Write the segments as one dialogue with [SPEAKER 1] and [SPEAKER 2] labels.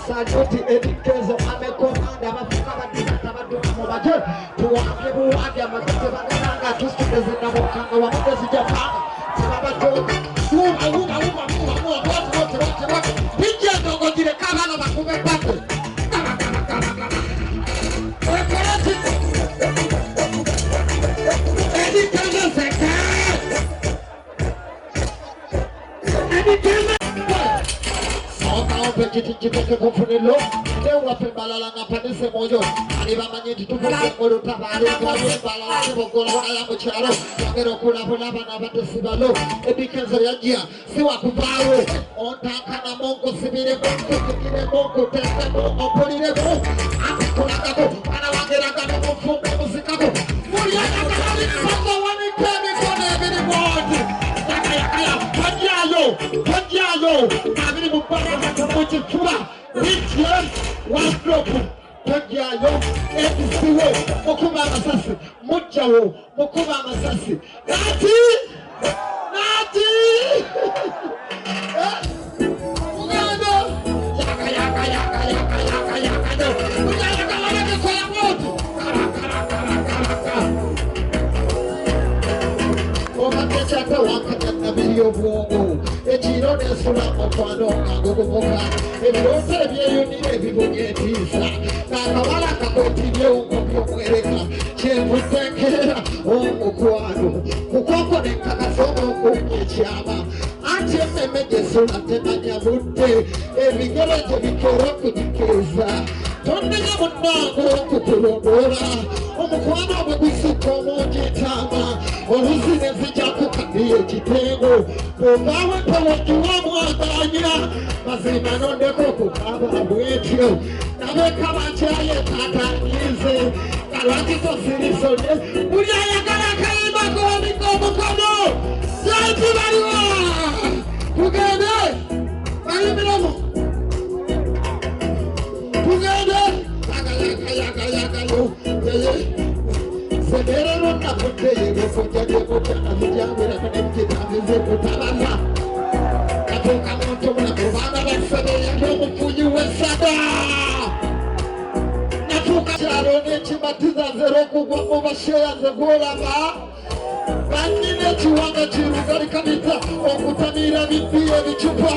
[SPEAKER 1] Saluti edikezo amekomanda abafuka badizata baduma mu baje tuwange buwange amakete bagaranga tusikeze na mukanga wa mugezi japanga sababato uba bijja ndogogire kabana bakube bato edikezo seka Petite confunelo, eu a pembalala na panese moyo, arriva manhete tu por trabalho, balala se bocola ya mocharo, pero kula na bate sibalo, e bikenzo ya dia, se wa kupao, onta kana mongo sibire mongo, kire mongo, testa mongo, polire mongo, akula kako, kana wangera kako, mfume musikago, muri ya kana ni mongo wani kemi kone bini mongo, kaya, Panjalo, Kabiri Mupara, Muchura, Richard, one drop, Panjalo, Episiwo, Mokuma Masasi, Muchao, Mokuma Masasi, Nati! Uganda! Yaka, video bongo e giro nel sulla mano gogo e non viene ni vivo niente na kawala ka continue un po' ereka c'è muteke o kwano kukoko ne kakasomo ko chiama ati meme sulla tena mutte e vigore je bikoro kudikeza tonne nyamunango kukulondora omukwano bwisuko mujitama oluzine zijako kadiye kitengo obawe pawotuwa mwaganya mazima nondeko kukaba bwetyo nabeka bachaye tatangize kalati tosirisone uyayagala kayima kuwamiko mukono yaitu baliwa kugende bayimilamu kugende yagayagayo Sebere ronda kuteye gofojaje kutana mujambira kanemke tabize kutabaza katoka moto mna kubana basebe yando mufunyu wesada natuka charone chimatiza zero kugwa mubasheya zegola ba banine chiwanga chirugari kanita okutamira bipiye bichupa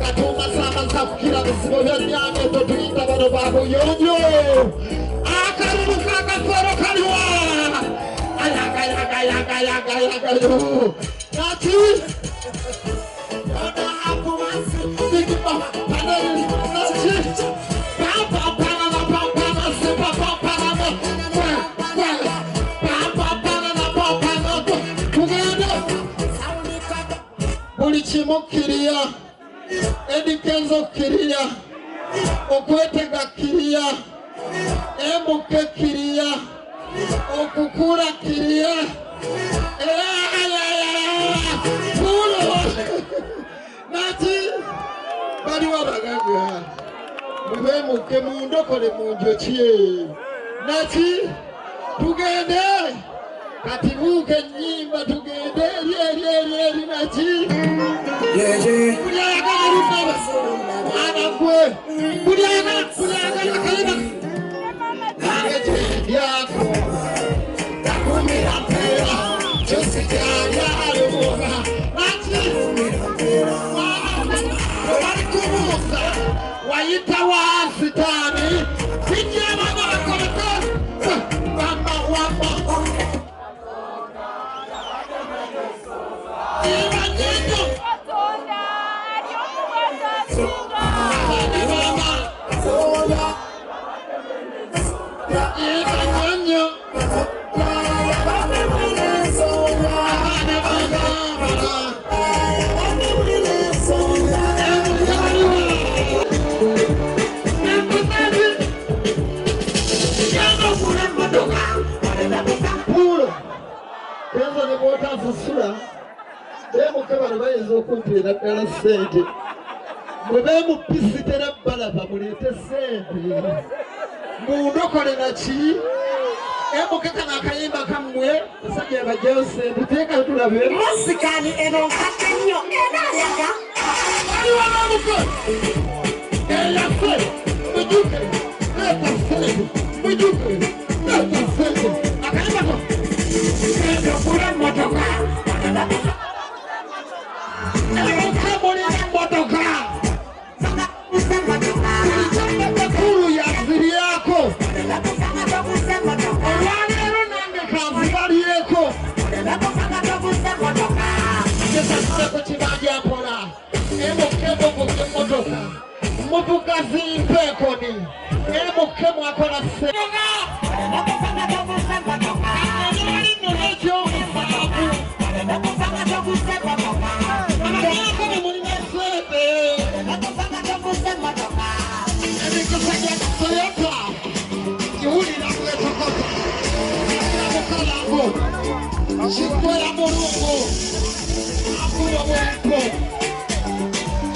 [SPEAKER 1] katuma sama sakukira bisibo bya nyame totuita bano babo yonyo akaruka kaforo kaliwa ayaga nati ona hapo masi bigi mama paneli nati papa ulichimukiriya edikenzo kiriya okwetega kiriya emuke kiriya okukura kiriya pulo nati bali wabagambya mubemuke mundokole munjokie nati tugende kati buke nyimba tugende eri nati kuyagala rufaba anakwe kuyagala kayina yako takumira pera chose kaya alubona nati walikubuka waita wa sitani kijana na kolekon mama wapa Sura demo kabana bayezo kumpira dala sente mwebemu pisitera balaba mulete sente mundokole nachi emo kakana kayimba kamwe basabye abajeyo sente teka tulabe musikani eno kakanyo ena yaga ali wanamuko Emukemuli n'emmotoka. Ekulu yaziriyako. Olwaleero nange kanzibalyeko. Kesaseko kibanja mpola. Emukemu emmotoka. Muvuga zimpekoni. Emukemu akola ssenga. Chikwera mulungu akuwa bweko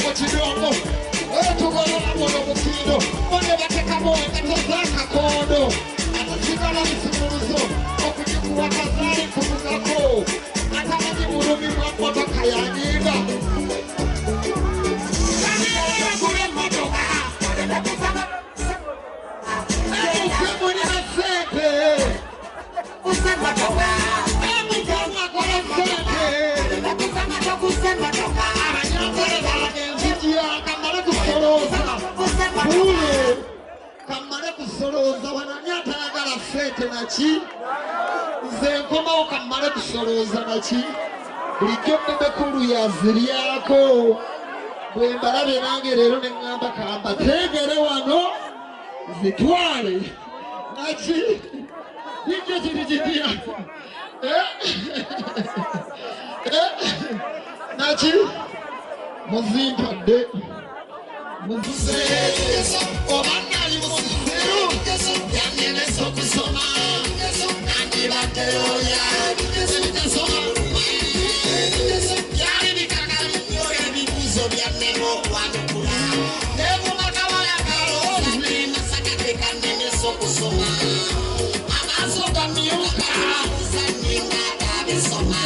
[SPEAKER 1] mukidongo etugolola muno mukindo bone batekamu engato z'akakondo atasigala bisumuluzo okugikuwa kazaali kumugako atamanyi bulumi bwa mmotoka yanyiga agula emmotoka emukemulina sente kamale kusolooza wanani atayagala sente naki nze nkomawo kamale kusolooza naki bulijjo mmemekulu yaziryako bwe mbalabye nange leero ne ŋŋamba kamba teegere wano zitwale naki kijjo kiri kitya naki muzimpadde oba nali musiru yannemesa okusoma nandibaddeyoya ebitesoma byali bikakalinyo ebibuuzo byannema okwanukula nebumakawalakaloozimasakate kannemesa okusoma amaaso gamyuka uzanyenga gabisoma